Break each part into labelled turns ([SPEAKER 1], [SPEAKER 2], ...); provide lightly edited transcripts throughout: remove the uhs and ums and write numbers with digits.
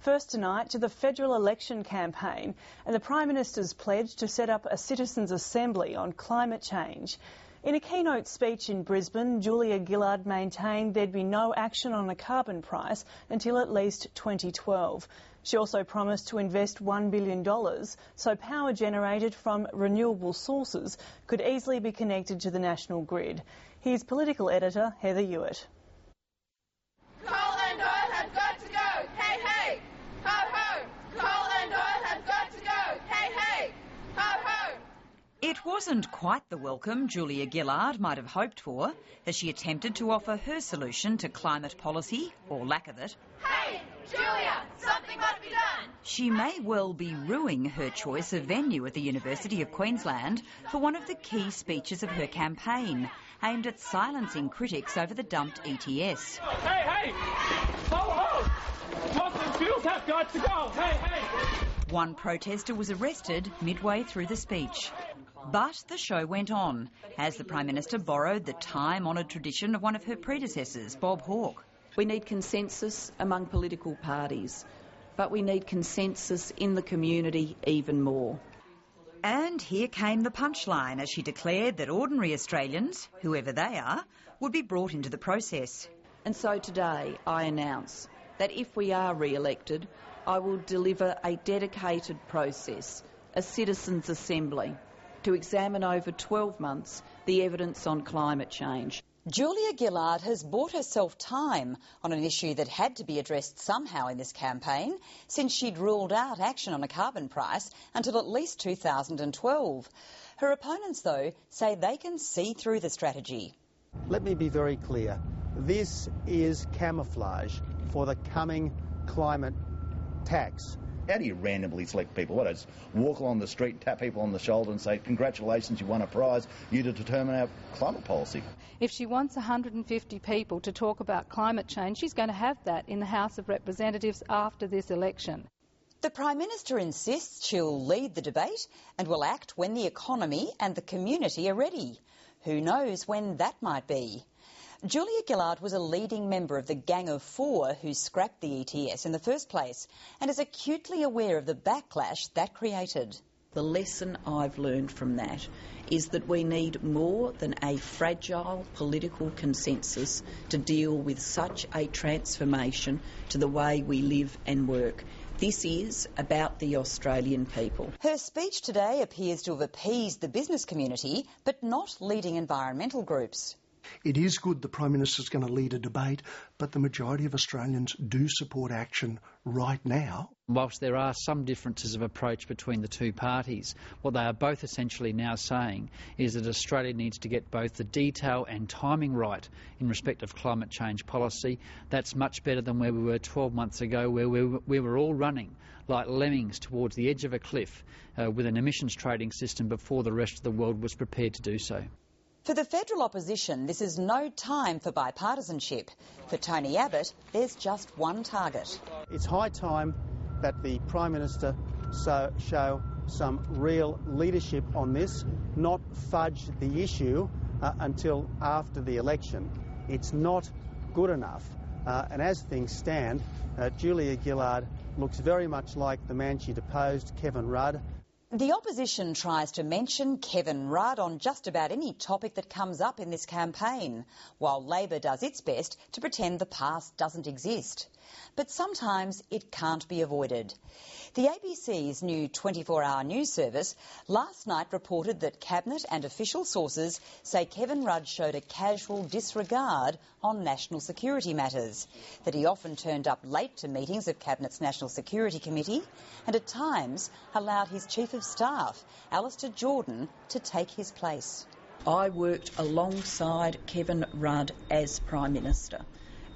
[SPEAKER 1] First tonight to the federal election campaign and the Prime Minister's pledge to set up a citizens' assembly on climate change. In a keynote speech in Brisbane, Julia Gillard maintained there'd be no action on a carbon price until at least 2012. She also promised to invest $1 billion so power generated from renewable sources could easily be connected to the national grid. Here's political editor Heather Hewitt.
[SPEAKER 2] Coal and oil have got to go. Hey, hey. Ho, ho. Coal and oil have got to go. Hey, hey. Ho, ho.
[SPEAKER 3] It wasn't quite the welcome Julia Gillard might have hoped for as she attempted to offer her solution to climate policy, or lack of it.
[SPEAKER 2] Hey, Julia, something must be done.
[SPEAKER 3] She may well be ruining her choice of venue at the University of Queensland for one of the key speeches of her campaign, aimed at silencing critics over the dumped ETS.
[SPEAKER 4] Hey, hey! Ho, ho! Fossil fuels have got to go! Hey, hey!
[SPEAKER 3] One protester was arrested midway through the speech. But the show went on, as the Prime Minister borrowed the time-honoured tradition of one of her predecessors, Bob Hawke.
[SPEAKER 5] We need consensus among political parties, but we need consensus in the community even more.
[SPEAKER 3] And here came the punchline as she declared that ordinary Australians, whoever they are, would be brought into the process.
[SPEAKER 5] And so today I announce that if we are re-elected, I will deliver a dedicated process, a citizens' assembly, to examine over 12 months the evidence on climate change.
[SPEAKER 3] Julia Gillard has bought herself time on an issue that had to be addressed somehow in this campaign, since she'd ruled out action on a carbon price until at least 2012. Her opponents, though, say they can see through the strategy.
[SPEAKER 6] Let me be very clear. This is camouflage for the coming climate tax.
[SPEAKER 7] How do you randomly select people? What, is walk along the street, tap people on the shoulder and say, congratulations, you won a prize, you to determine our climate policy?
[SPEAKER 8] If she wants 150 people to talk about climate change, she's going to have that in the House of Representatives after this election.
[SPEAKER 3] The Prime Minister insists she'll lead the debate and will act when the economy and the community are ready. Who knows when that might be? Julia Gillard was a leading member of the Gang of Four who scrapped the ETS in the first place and is acutely aware of the backlash that created.
[SPEAKER 5] The lesson I've learned from that is that we need more than a fragile political consensus to deal with such a transformation to the way we live and work. This is about the Australian people.
[SPEAKER 3] Her speech today appears to have appeased the business community, but not leading environmental groups.
[SPEAKER 9] It is good the Prime Minister's going to lead a debate, but the majority of Australians do support action right now.
[SPEAKER 10] Whilst there are some differences of approach between the two parties, what they are both essentially now saying is that Australia needs to get both the detail and timing right in respect of climate change policy. That's much better than where we were 12 months ago, where we were all running like lemmings towards the edge of a cliff with an emissions trading system before the rest of the world was prepared to do so.
[SPEAKER 3] For the federal opposition, this is no time for bipartisanship. For Tony Abbott, there's just one target.
[SPEAKER 6] It's high time that the Prime Minister show some real leadership on this, not fudge the issue until after the election. It's not good enough. And as things stand, Julia Gillard looks very much like the man she deposed, Kevin Rudd.
[SPEAKER 3] The opposition tries to mention Kevin Rudd on just about any topic that comes up in this campaign, while Labor does its best to pretend the past doesn't exist. But sometimes it can't be avoided. The ABC's new 24-hour news service last night reported that Cabinet and official sources say Kevin Rudd showed a casual disregard on national security matters, that he often turned up late to meetings of Cabinet's National Security Committee and at times allowed his Chief of Staff, Alistair Jordan, to take his place.
[SPEAKER 5] I worked alongside Kevin Rudd as Prime Minister,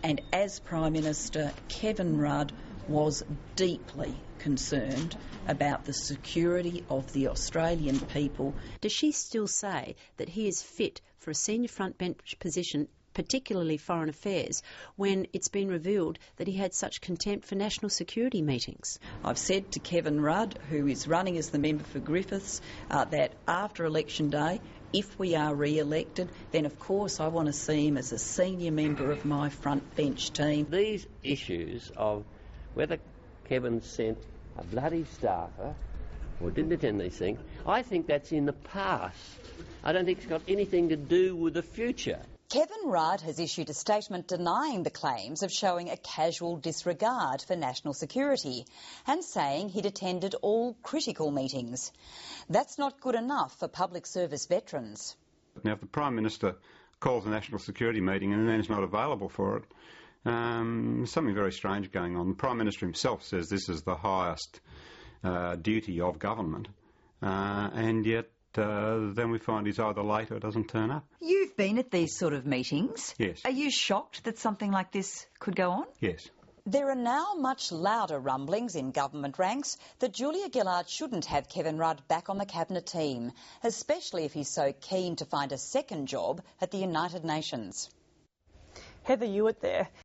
[SPEAKER 5] and as Prime Minister, Kevin Rudd was deeply concerned about the security of the Australian people.
[SPEAKER 11] Does she still say that he is fit for a senior front bench position, particularly foreign affairs, when it's been revealed that he had such contempt for national security meetings?
[SPEAKER 5] I've said to Kevin Rudd, who is running as the member for Griffiths, that after election day, if we are re-elected, then of course I want to see him as a senior member of my front bench team.
[SPEAKER 12] These issues of whether Kevin sent a bloody staffer or didn't attend these things, I think that's in the past. I don't think it's got anything to do with the future.
[SPEAKER 3] Kevin Rudd has issued a statement denying the claims of showing a casual disregard for national security and saying he'd attended all critical meetings. That's not good enough for public service veterans.
[SPEAKER 13] Now, if the Prime Minister calls a national security meeting and then is not available for it, there's something very strange going on. The Prime Minister himself says this is the highest duty of government, and yet then we find he's either late or doesn't turn up.
[SPEAKER 3] You've been at these sort of meetings.
[SPEAKER 13] Yes.
[SPEAKER 3] Are you shocked that something like this could go on?
[SPEAKER 13] Yes.
[SPEAKER 3] There are now much louder rumblings in government ranks that Julia Gillard shouldn't have Kevin Rudd back on the Cabinet team, especially if he's so keen to find a second job at the United Nations.
[SPEAKER 1] Heather Ewart there.